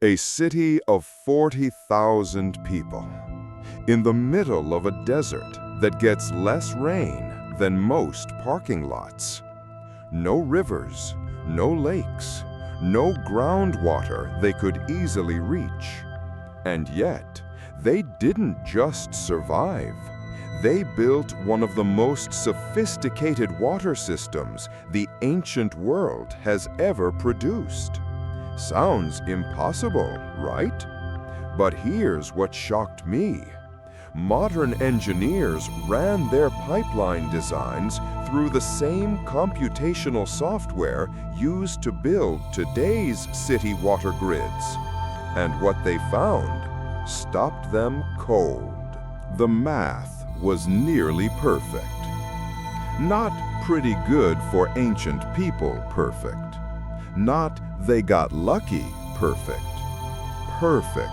A city of 40,000 people, in the middle of a desert that gets less rain than most parking lots. No rivers, no lakes, no groundwater they could easily reach. And yet, they didn't just survive. They built one of the most sophisticated water systems the ancient world has ever produced. Sounds impossible, right? But here's what shocked me. Modern engineers ran their pipeline designs through the same computational software used to build today's city water grids. And what they found stopped them cold. The math was nearly perfect. Not pretty good for ancient people perfect. Not they got lucky perfect. Perfect.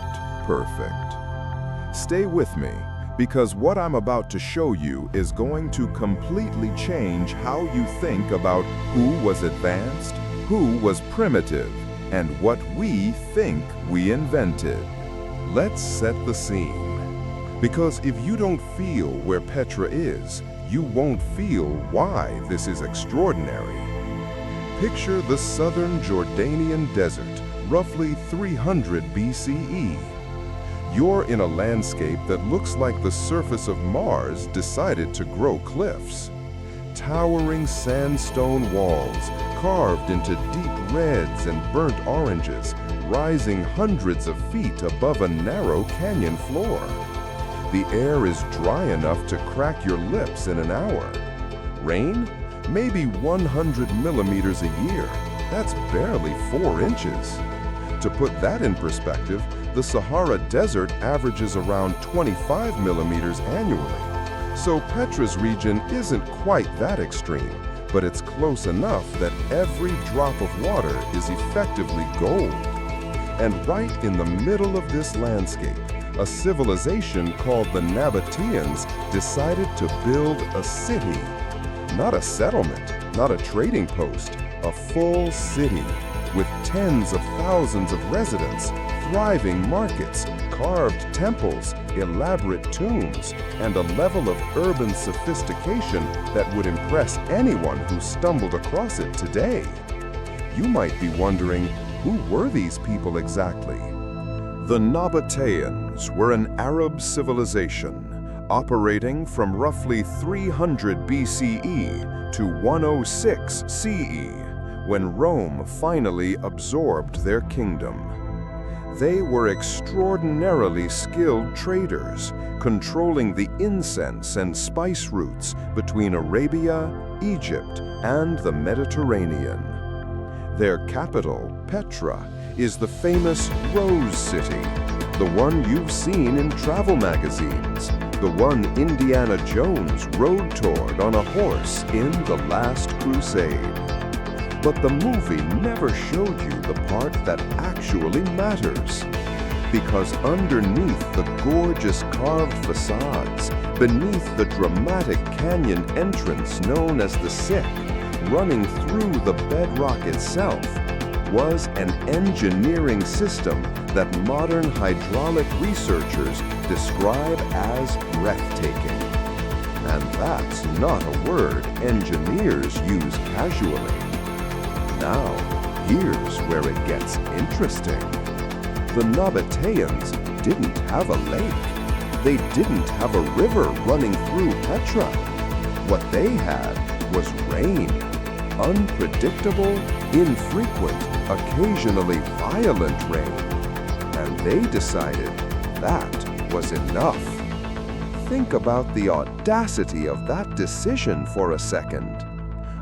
Stay with me, because what I'm about to show you is going to completely change how you think about who was advanced, who was primitive, and what we think we invented. Let's set the scene. Because if you don't feel where Petra is, you won't feel why this is extraordinary. Picture the southern Jordanian desert, roughly 300 BCE. You're in a landscape that looks like the surface of Mars decided to grow cliffs. Towering sandstone walls, carved into deep reds and burnt oranges, rising hundreds of feet above a narrow canyon floor. The air is dry enough to crack your lips in an hour. Rain? Maybe 100 millimeters a year. That's barely 4 inches. To put that in perspective, the Sahara Desert averages around 25 millimeters annually. So Petra's region isn't quite that extreme, but it's close enough that every drop of water is effectively gold. And right in the middle of this landscape, a civilization called the Nabataeans decided to build a city. Not a settlement, not a trading post, a full city with tens of thousands of residents, thriving markets, carved temples, elaborate tombs, and a level of urban sophistication that would impress anyone who stumbled across it today. You might be wondering, who were these people exactly? The Nabataeans were an Arab civilization operating from roughly 300 BCE to 106 CE, when Rome finally absorbed their kingdom. They were extraordinarily skilled traders, controlling the incense and spice routes between Arabia, Egypt, and the Mediterranean. Their capital, Petra, is the famous Rose City, the one you've seen in travel magazines, the one Indiana Jones rode toward on a horse in The Last Crusade. But the movie never showed you the part that actually matters. Because underneath the gorgeous carved facades, beneath the dramatic canyon entrance known as the Sick, running through the bedrock itself, was an engineering system that modern hydraulic researchers describe as breathtaking. And that's not a word engineers use casually. Now, here's where it gets interesting. The Nabataeans didn't have a lake. They didn't have a river running through Petra. What they had was rain. Unpredictable, infrequent, occasionally violent rain. And they decided that was enough. Think about the audacity of that decision for a second.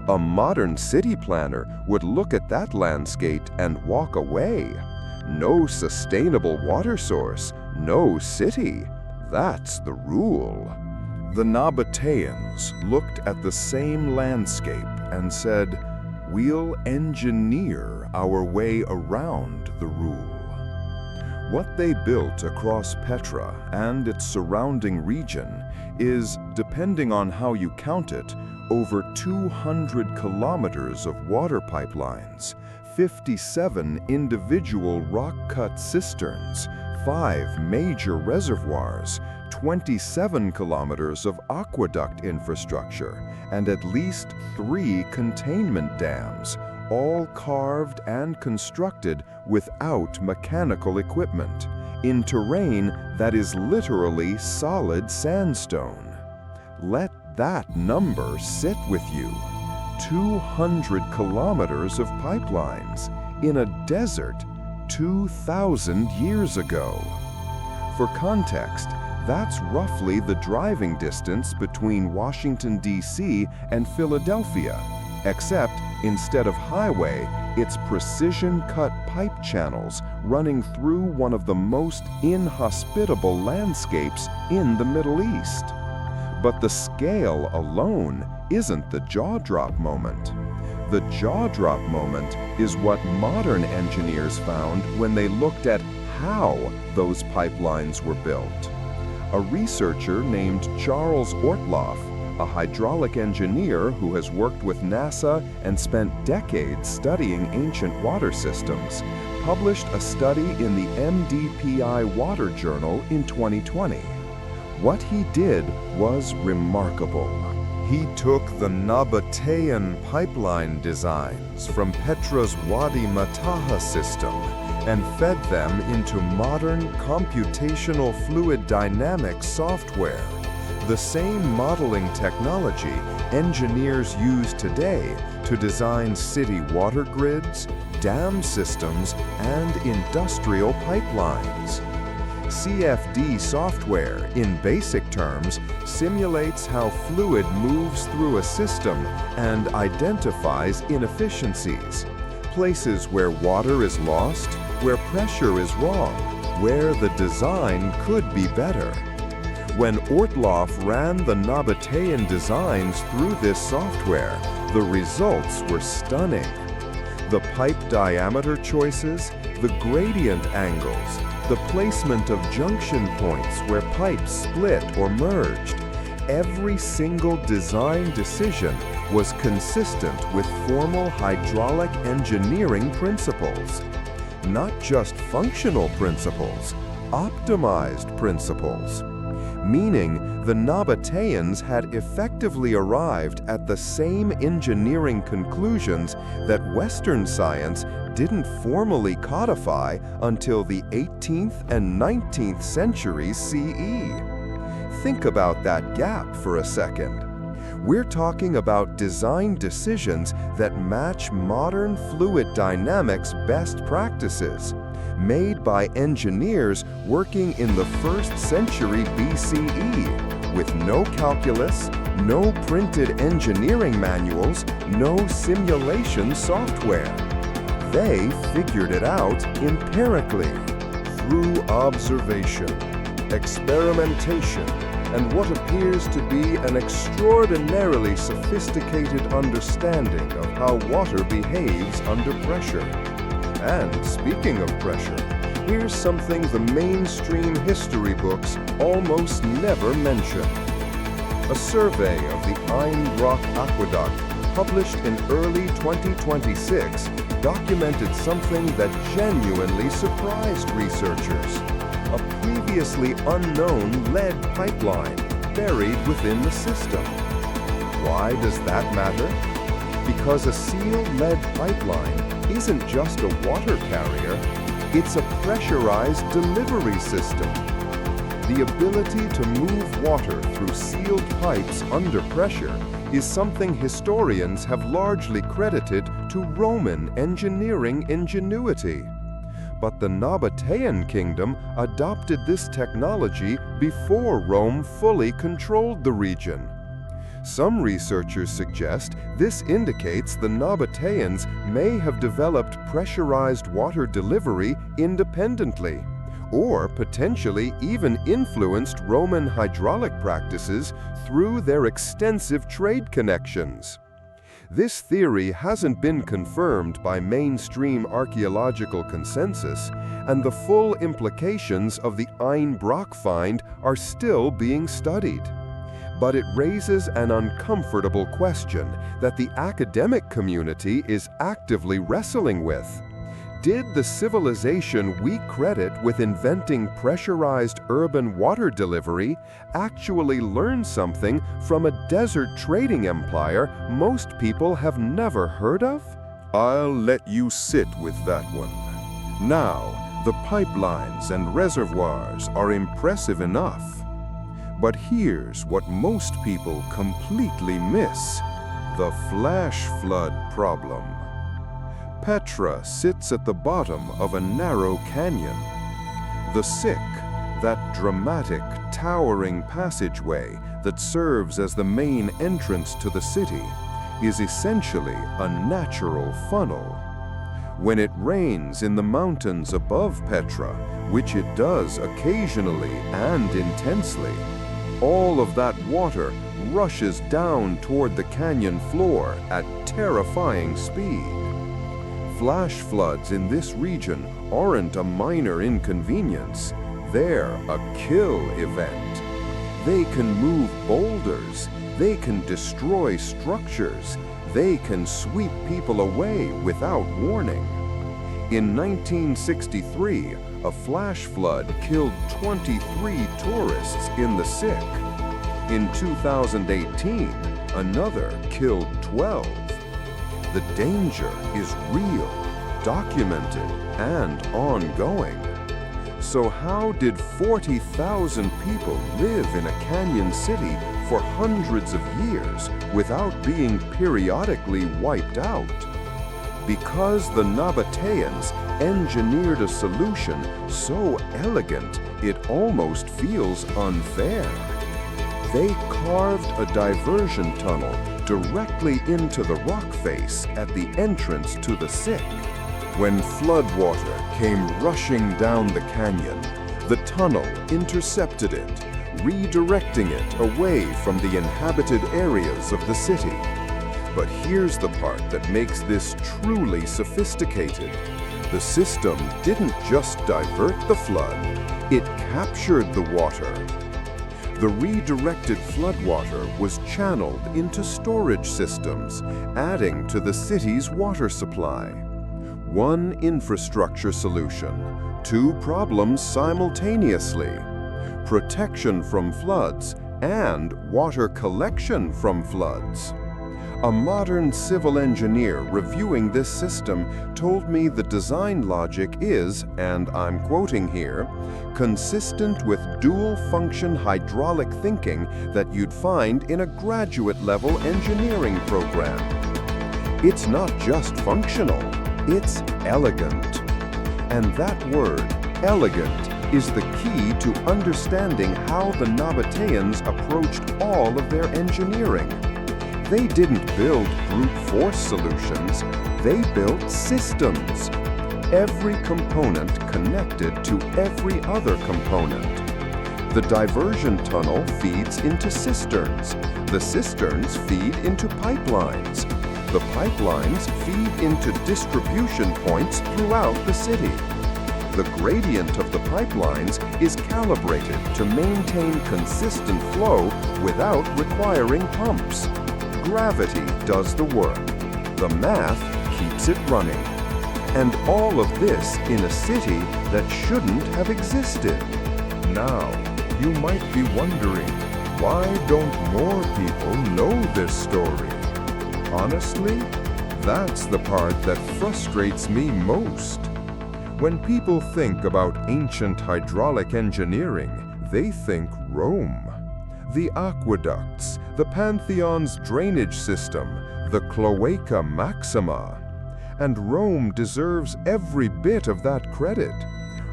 A modern city planner would look at that landscape and walk away. No sustainable water source, no city. That's the rule. The Nabataeans looked at the same landscape and said, "We'll engineer our way around the rule." What they built across Petra and its surrounding region is, depending on how you count it, over 200 kilometers of water pipelines, 57 individual rock-cut cisterns, 5 major reservoirs, 27 kilometers of aqueduct infrastructure, and at least 3 containment dams, all carved and constructed without mechanical equipment, in terrain that is literally solid sandstone. Let that number sit with you. 200 kilometers of pipelines in a desert 2,000 years ago. For context, that's roughly the driving distance between Washington, D.C. and Philadelphia, except instead of highway, it's precision-cut pipe channels running through one of the most inhospitable landscapes in the Middle East. But the scale alone isn't the jaw-drop moment. The jaw-drop moment is what modern engineers found when they looked at how those pipelines were built. A researcher named Charles Ortloff, a hydraulic engineer who has worked with NASA and spent decades studying ancient water systems, published a study in the MDPI Water Journal in 2020. What he did was remarkable. He took the Nabataean pipeline designs from Petra's Wadi Mataha system and fed them into modern computational fluid dynamics software, the same modeling technology engineers use today to design city water grids, dam systems, and industrial pipelines. CFD software, in basic terms, simulates how fluid moves through a system and identifies inefficiencies, places where water is lost, where pressure is wrong, where the design could be better. When Ortloff ran the Nabataean designs through this software, the results were stunning. The pipe diameter choices, the gradient angles, the placement of junction points where pipes split or merged. Every single design decision was consistent with formal hydraulic engineering principles. Not just functional principles, optimized principles. Meaning the Nabataeans had effectively arrived at the same engineering conclusions that Western science didn't formally codify until the 18th and 19th centuries CE. Think about that gap for a second. We're talking about design decisions that match modern fluid dynamics best practices, made by engineers working in the 1st century BCE, with no calculus, no printed engineering manuals, no simulation software. They figured it out empirically, through observation, experimentation, and what appears to be an extraordinarily sophisticated understanding of how water behaves under pressure. And speaking of pressure, here's something the mainstream history books almost never mention. A survey of the Einbrock Aqueduct, published in early 2026, documented something that genuinely surprised researchers. A previously unknown lead pipeline buried within the system. Why does that matter? Because a sealed lead pipeline isn't just a water carrier, it's a pressurized delivery system. The ability to move water through sealed pipes under pressure is something historians have largely credited to Roman engineering ingenuity. But the Nabataean kingdom adopted this technology before Rome fully controlled the region. Some researchers suggest this indicates the Nabataeans may have developed pressurized water delivery independently, or potentially even influenced Roman hydraulic practices through their extensive trade connections. This theory hasn't been confirmed by mainstream archaeological consensus, and the full implications of the Einbrock find are still being studied. But it raises an uncomfortable question that the academic community is actively wrestling with. Did the civilization we credit with inventing pressurized urban water delivery actually learn something from a desert trading empire most people have never heard of? I'll let you sit with that one. Now, the pipelines and reservoirs are impressive enough. But here's what most people completely miss: the flash flood problem. Petra sits at the bottom of a narrow canyon. The Sick, that dramatic, towering passageway that serves as the main entrance to the city, is essentially a natural funnel. When it rains in the mountains above Petra, which it does occasionally and intensely, all of that water rushes down toward the canyon floor at terrifying speed. Flash floods in this region aren't a minor inconvenience, they're a kill event. They can move boulders, they can destroy structures, they can sweep people away without warning. In 1963, a flash flood killed 23 tourists in the Sick. In 2018, another killed 12. The danger is real, documented, and ongoing. So how did 40,000 people live in a canyon city for hundreds of years without being periodically wiped out? Because the Nabataeans engineered a solution so elegant it almost feels unfair. They carved a diversion tunnel directly into the rock face at the entrance to the Sick. When floodwater came rushing down the canyon, the tunnel intercepted it, redirecting it away from the inhabited areas of the city. But here's the part that makes this truly sophisticated. The system didn't just divert the flood, it captured the water. The redirected floodwater was channeled into storage systems, adding to the city's water supply. One infrastructure solution, two problems simultaneously: protection from floods and water collection from floods. A modern civil engineer reviewing this system told me the design logic is, and I'm quoting here, consistent with dual-function hydraulic thinking that you'd find in a graduate-level engineering program. It's not just functional, it's elegant. And that word, elegant, is the key to understanding how the Nabataeans approached all of their engineering. They didn't build brute force solutions, they built systems. Every component connected to every other component. The diversion tunnel feeds into cisterns. The cisterns feed into pipelines. The pipelines feed into distribution points throughout the city. The gradient of the pipelines is calibrated to maintain consistent flow without requiring pumps. Gravity does the work. The math keeps it running. And all of this in a city that shouldn't have existed. Now, you might be wondering, why don't more people know this story? Honestly, that's the part that frustrates me most. When people think about ancient hydraulic engineering, they think Rome. The aqueducts, the Pantheon's drainage system, the Cloaca Maxima. And Rome deserves every bit of that credit.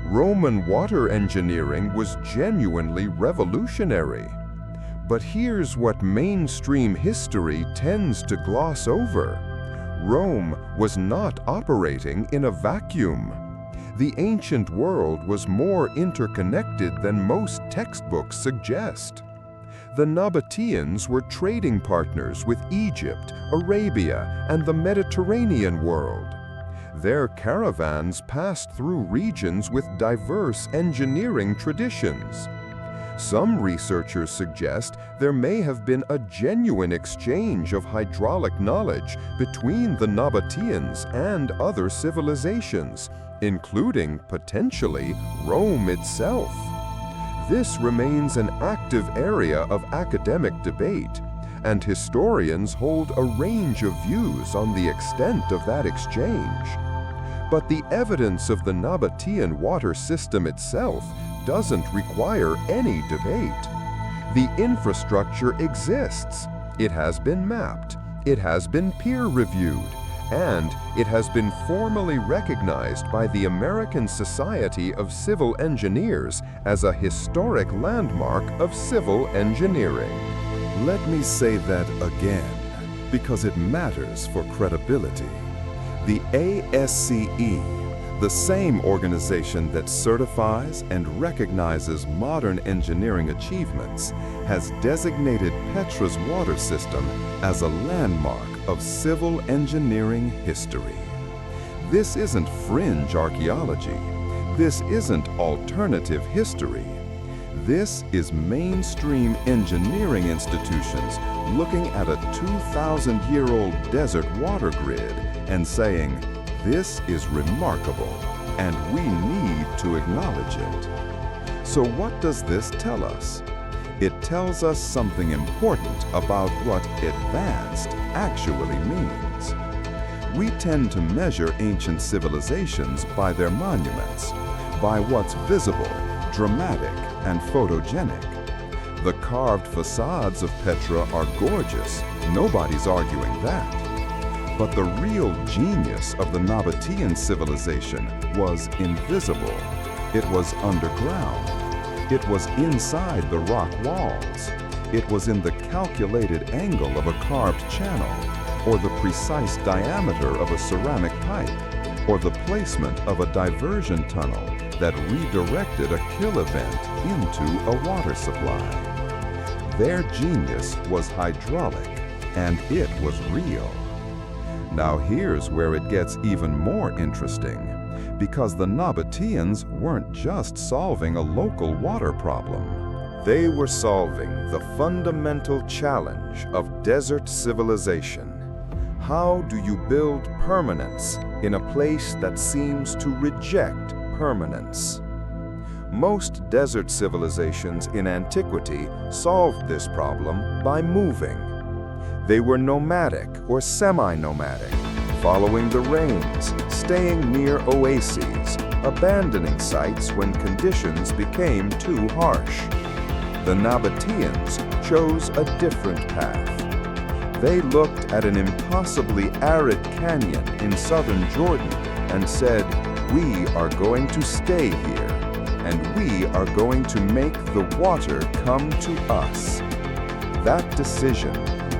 Roman water engineering was genuinely revolutionary. But here's what mainstream history tends to gloss over. Rome was not operating in a vacuum. The ancient world was more interconnected than most textbooks suggest. The Nabataeans were trading partners with Egypt, Arabia, and the Mediterranean world. Their caravans passed through regions with diverse engineering traditions. Some researchers suggest there may have been a genuine exchange of hydraulic knowledge between the Nabataeans and other civilizations, including, potentially, Rome itself. This remains an active area of academic debate, and historians hold a range of views on the extent of that exchange. But the evidence of the Nabataean water system itself doesn't require any debate. The infrastructure exists, it has been mapped, it has been peer-reviewed, and it has been formally recognized by the American Society of Civil Engineers as a historic landmark of civil engineering. Let me say that again, because it matters for credibility. The ASCE, the same organization that certifies and recognizes modern engineering achievements, has designated Petra's water system as a landmark of civil engineering history. This isn't fringe archaeology. This isn't alternative history. This is mainstream engineering institutions looking at a 2,000-year-old desert water grid and saying, "This is remarkable, and we need to acknowledge it." So what does this tell us? It tells us something important about what advanced actually means. We tend to measure ancient civilizations by their monuments, by what's visible, dramatic, and photogenic. The carved facades of Petra are gorgeous, nobody's arguing that. But the real genius of the Nabataean civilization was invisible. It was underground. It was inside the rock walls. It was in the calculated angle of a carved channel, or the precise diameter of a ceramic pipe, or the placement of a diversion tunnel that redirected a kill event into a water supply. Their genius was hydraulic, and it was real. Now here's where it gets even more interesting, because the Nabataeans weren't just solving a local water problem. They were solving the fundamental challenge of desert civilization. How do you build permanence in a place that seems to reject permanence? Most desert civilizations in antiquity solved this problem by moving. They were nomadic or semi-nomadic, following the rains, staying near oases, abandoning sites when conditions became too harsh. The Nabataeans chose a different path. They looked at an impossibly arid canyon in southern Jordan and said, "We are going to stay here, and we are going to make the water come to us." That decision,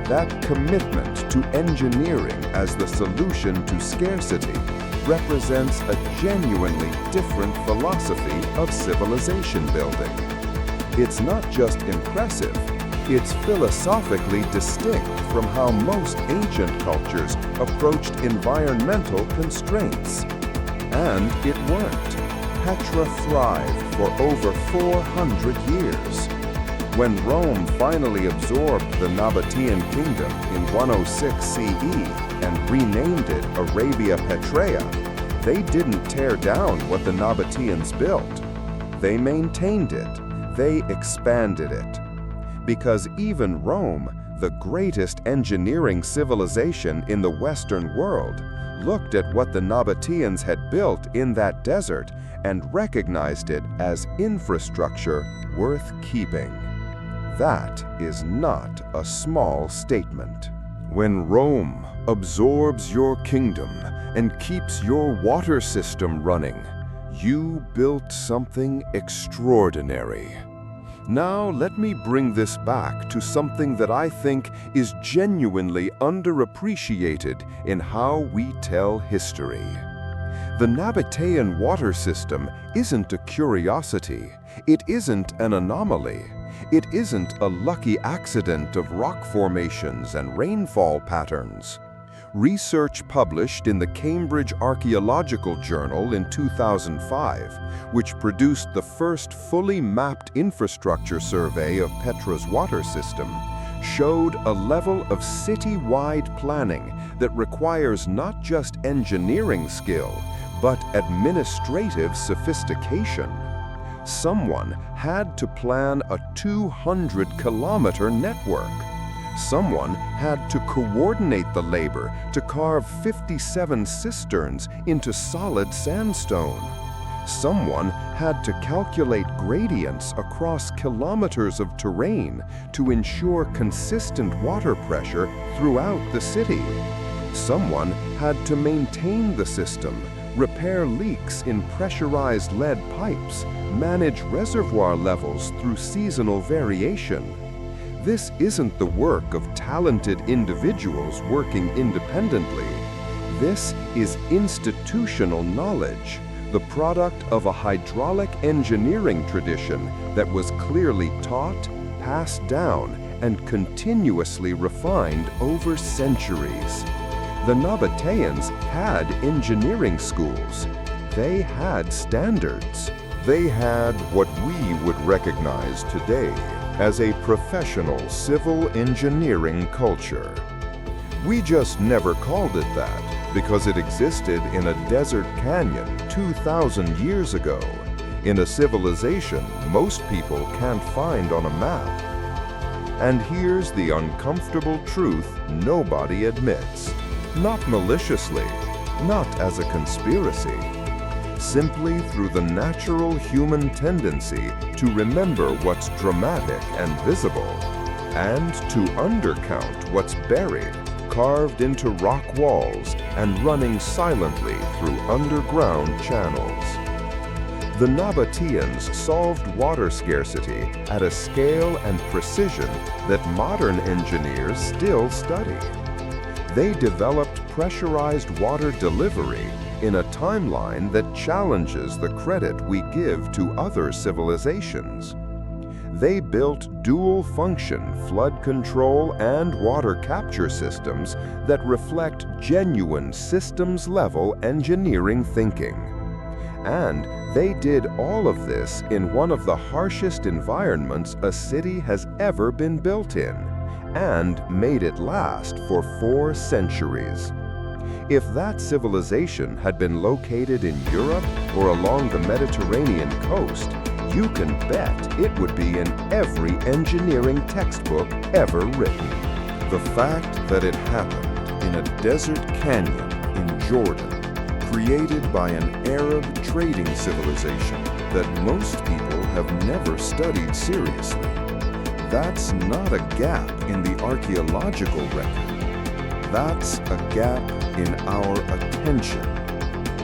that commitment to engineering as the solution to scarcity, represents a genuinely different philosophy of civilization building. It's not just impressive, it's philosophically distinct from how most ancient cultures approached environmental constraints. And it worked. Petra thrived for over 400 years. When Rome finally absorbed the Nabataean kingdom in 106 CE and renamed it Arabia Petraea, they didn't tear down what the Nabataeans built. They maintained it. They expanded it. Because even Rome, the greatest engineering civilization in the Western world, looked at what the Nabataeans had built in that desert and recognized it as infrastructure worth keeping. That is not a small statement. When Rome absorbs your kingdom and keeps your water system running, you built something extraordinary. Now let me bring this back to something that I think is genuinely underappreciated in how we tell history. The Nabataean water system isn't a curiosity. It isn't an anomaly. It isn't a lucky accident of rock formations and rainfall patterns. Research published in the Cambridge Archaeological Journal in 2005, which produced the first fully mapped infrastructure survey of Petra's water system, showed a level of city-wide planning that requires not just engineering skill, but administrative sophistication. Someone had to plan a 200-kilometer network. Someone had to coordinate the labor to carve 57 cisterns into solid sandstone. Someone had to calculate gradients across kilometers of terrain to ensure consistent water pressure throughout the city. Someone had to maintain the system, repair leaks in pressurized lead pipes, manage reservoir levels through seasonal variation. This isn't the work of talented individuals working independently. This is institutional knowledge, the product of a hydraulic engineering tradition that was clearly taught, passed down, and continuously refined over centuries. The Nabataeans had engineering schools. They had standards. They had what we would recognize today as a professional civil engineering culture. We just never called it that because it existed in a desert canyon 2,000 years ago, in a civilization most people can't find on a map. And here's the uncomfortable truth nobody admits. Not maliciously, not as a conspiracy, simply through the natural human tendency to remember what's dramatic and visible, and to undercount what's buried, carved into rock walls, and running silently through underground channels. The Nabataeans solved water scarcity at a scale and precision that modern engineers still study. They developed pressurized water delivery in a timeline that challenges the credit we give to other civilizations. They built dual-function flood control and water capture systems that reflect genuine systems-level engineering thinking. And they did all of this in one of the harshest environments a city has ever been built in, and made it last for 4 centuries. If that civilization had been located in Europe or along the Mediterranean coast, you can bet it would be in every engineering textbook ever written. The fact that it happened in a desert canyon in Jordan, created by an Arab trading civilization that most people have never studied seriously, that's not a gap in the archaeological record. That's a gap in our attention,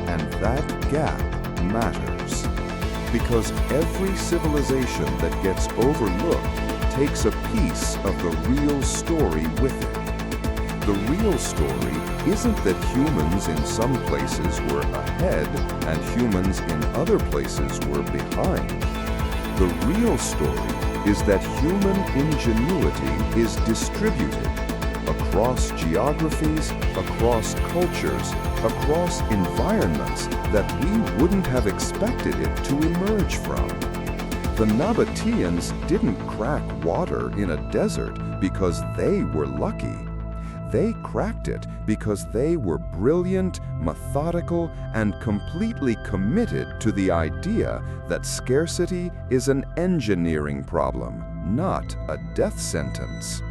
and that gap matters. Because every civilization that gets overlooked takes a piece of the real story with it. The real story isn't that humans in some places were ahead and humans in other places were behind. The real story is that human ingenuity is distributed across geographies, across cultures, across environments that we wouldn't have expected it to emerge from. The Nabataeans didn't crack water in a desert because they were lucky. They cracked it because they were brilliant, methodical, and completely committed to the idea that scarcity is an engineering problem, not a death sentence.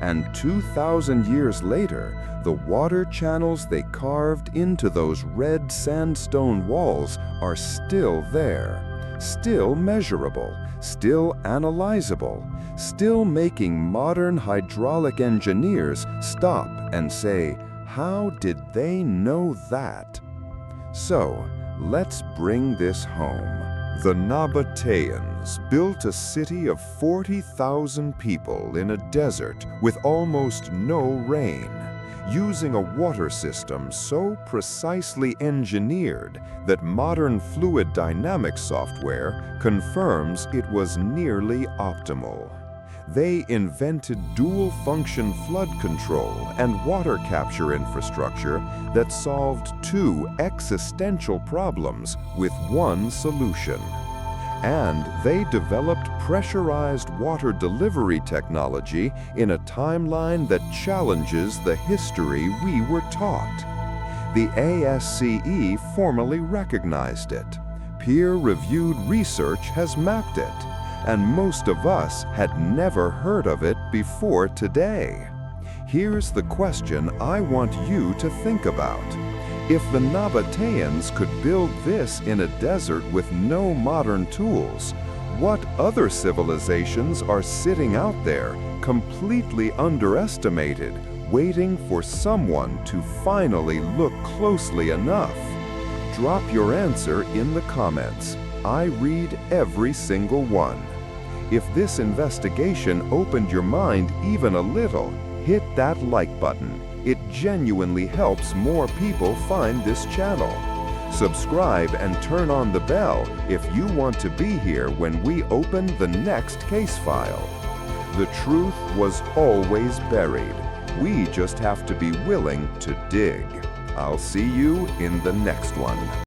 And 2,000 years later, the water channels they carved into those red sandstone walls are still there, still measurable, still analyzable, still making modern hydraulic engineers stop and say, how did they know that? So, let's bring this home. The Nabataeans built a city of 40,000 people in a desert with almost no rain, using a water system so precisely engineered that modern fluid dynamics software confirms it was nearly optimal. They invented dual-function flood control and water capture infrastructure that solved two existential problems with one solution. And they developed pressurized water delivery technology in a timeline that challenges the history we were taught. The ASCE formally recognized it. Peer-reviewed research has mapped it, and most of us had never heard of it before today. Here's the question I want you to think about. If the Nabataeans could build this in a desert with no modern tools, what other civilizations are sitting out there, completely underestimated, waiting for someone to finally look closely enough? Drop your answer in the comments. I read every single one. If this investigation opened your mind even a little, hit that like button. It genuinely helps more people find this channel. Subscribe and turn on the bell if you want to be here when we open the next case file. The truth was always buried. We just have to be willing to dig. I'll see you in the next one.